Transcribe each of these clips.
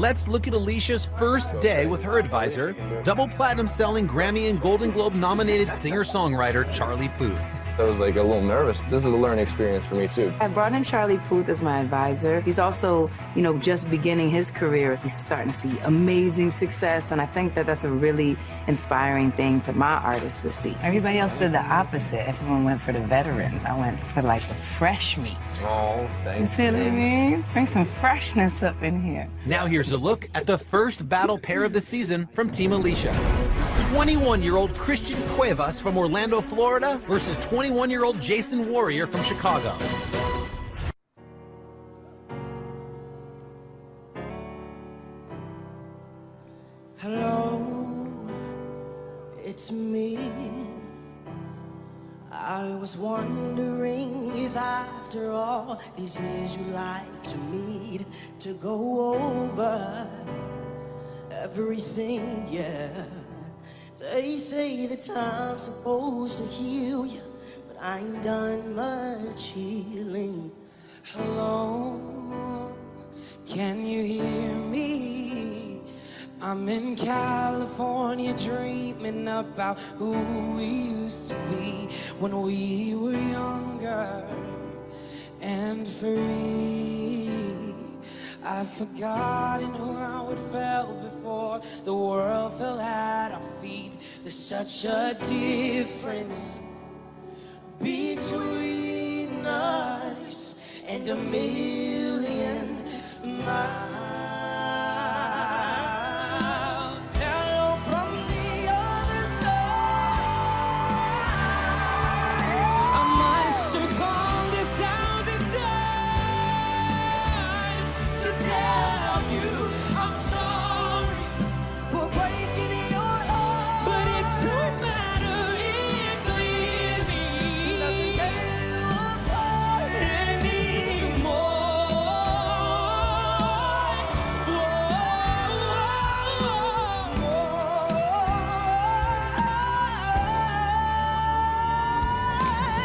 Let's look at Alicia's first day with her advisor, double platinum selling Grammy and Golden Globe nominated singer-songwriter Charlie Puth. I was like a little nervous. This is a learning experience for me too. I brought in Charlie Puth as my advisor. He's also, you know, just beginning his career. He's starting to see amazing success, and I think that that's a really inspiring thing for my artists to see. Everybody else did the opposite. Everyone went for the veterans. I went for like the fresh meat. Oh, thanks. You see what I mean? Bring some freshness up in here. Now here's a look at the first battle pair of the season from Team Alicia. 21-year-old Christian Cuevas from Orlando, Florida versus 21-year-old Jason Warrior from Chicago. Hello, it's me. I was wondering if after all these years you'd like to meet to go over everything, yeah. They say the time's supposed to heal you, but I ain't done much healing. Hello, can you hear me? I'm in California dreaming about who we used to be when we were younger and free. I've forgotten how it felt before the world fell at our feet. There's such a difference between us and a million miles. Hello from the other side. I might succumb 1,000 times to tell you I'm sorry for breaking your heart, but it don't matter, it clearly doesn't tear you apart anymore.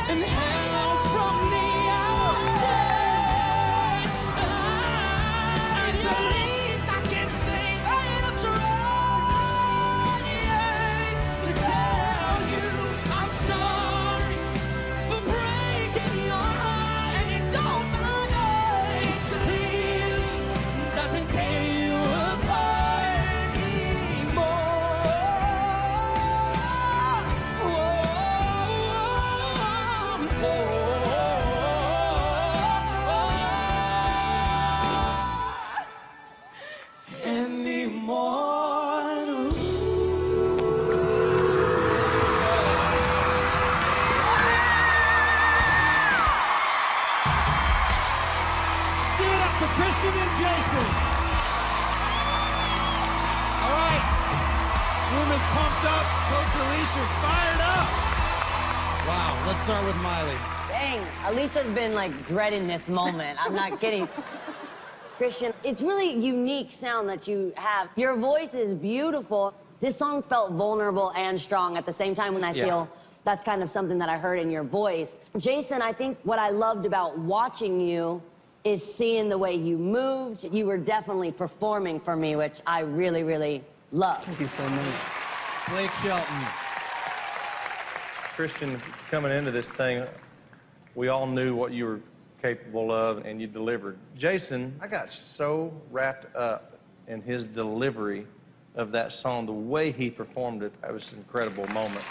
And hello from the outside. At least I can say that I'm trying to tell you I'm sorry for breaking your heart, and it don't matter, it clearly doesn't tear you apart anymore. Give it up for Christian and Jason. All right. Room is pumped up. Coach Alicia's fired up. Wow. Let's start with Miley. Dang, Alicia's been like dreading this moment. I'm not kidding. Christian, it's really unique sound that you have. Your voice is beautiful. This song felt vulnerable and strong at the same time, when I feel that's kind of something that I heard in your voice. Jason, I think what I loved about watching you is seeing the way you moved. You were definitely performing for me, which I really, really loved. Thank you so much. Blake Shelton. Christian, coming into this thing, we all knew what you were capable of, and you delivered. Jason, I got so wrapped up in his delivery of that song, the way he performed it. That was an incredible moment.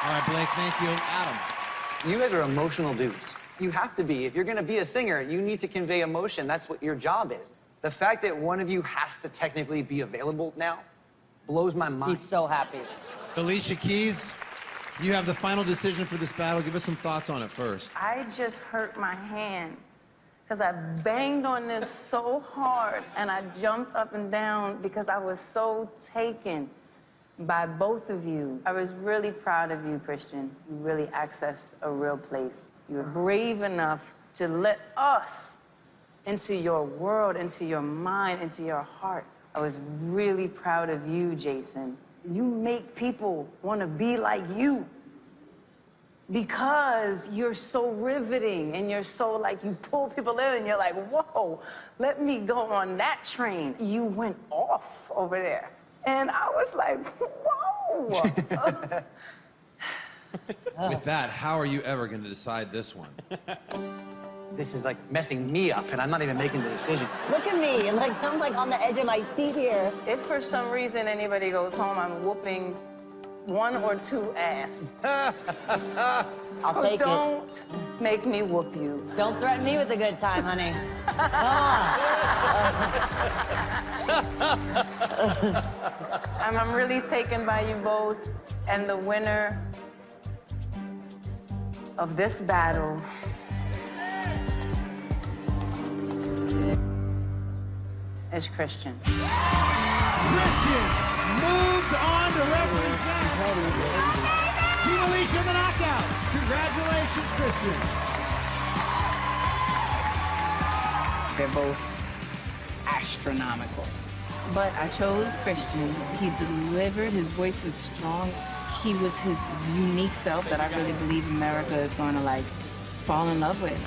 All right, Blake, thank you. Adam. You guys are emotional dudes. You have to be. If you're going to be a singer, you need to convey emotion. That's what your job is. The fact that one of you has to technically be available now blows my mind. He's so happy. Alicia Keys, you have the final decision for this battle. Give us some thoughts on it first. I just hurt my hand because I banged on this so hard, and I jumped up and down because I was so taken by both of you. I was really proud of you, Christian. You really accessed a real place. You were brave enough to let us into your world, into your mind, into your heart. I was really proud of you, Jason. You make people want to be like you. because you're so riveting and you're so like, you pull people in and you're like, whoa, let me go on that train. You went off over there. And I was like, whoa. With that, how are you ever going to decide this one? This is like messing me up, and I'm not even making the decision. Look at me, like I'm like on the edge of my seat here. If for some reason anybody goes home, I'm whooping 1 or 2 ass. I'll take don't make me whoop you. Don't threaten me with a good time, honey. I'm really taken by you both, and the winner of this battle is Christian. Christian moves on to represent Team Alicia in the knockouts. Congratulations, Christian. They're both astronomical. But I chose Christian. He delivered, his voice was strong. He was his unique self that I really believe America is going to, like, fall in love with.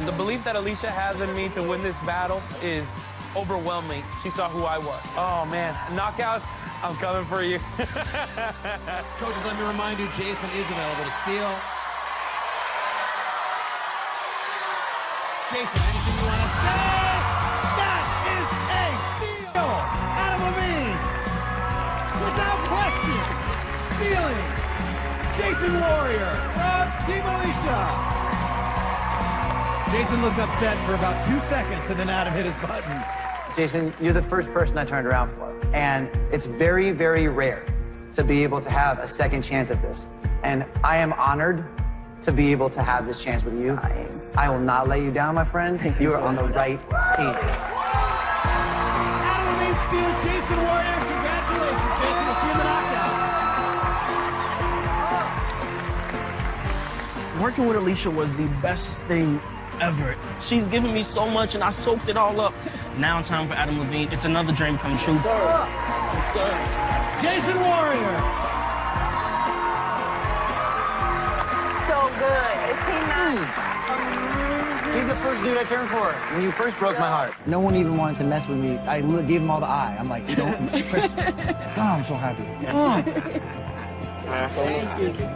The belief that Alicia has in me to win this battle is overwhelming. She saw who I was. Oh, man. Knockouts, I'm coming for you. Coaches, let me remind you, Jason is available to steal. Jason, anything you want to say? That is a steal! Adam Levine, without question, stealing Jason Warrior from Team Alicia. Jason looked upset for about 2 seconds, and then Adam hit his button. Jason, you're the first person I turned around for. And it's very, very rare to be able to have a second chance at this. And I am honored to be able to have this chance with you. I will not let you down, my friend. You are on the right team. Adam Levine steals Jason Warrior. Congratulations, Jason. We'll see you in the knockouts. Working with Alicia was the best thing ever. She's given me so much, and I soaked it all up. Now time for Adam Levine. It's another dream come true. Yes, sir. Yes, sir. Jason Warrior. So good. Is he not? He's the first dude I turned for. When you first broke my heart, no one even wanted to mess with me. I gave him all the eye. I'm like, don't. God, I'm so happy. Thank you.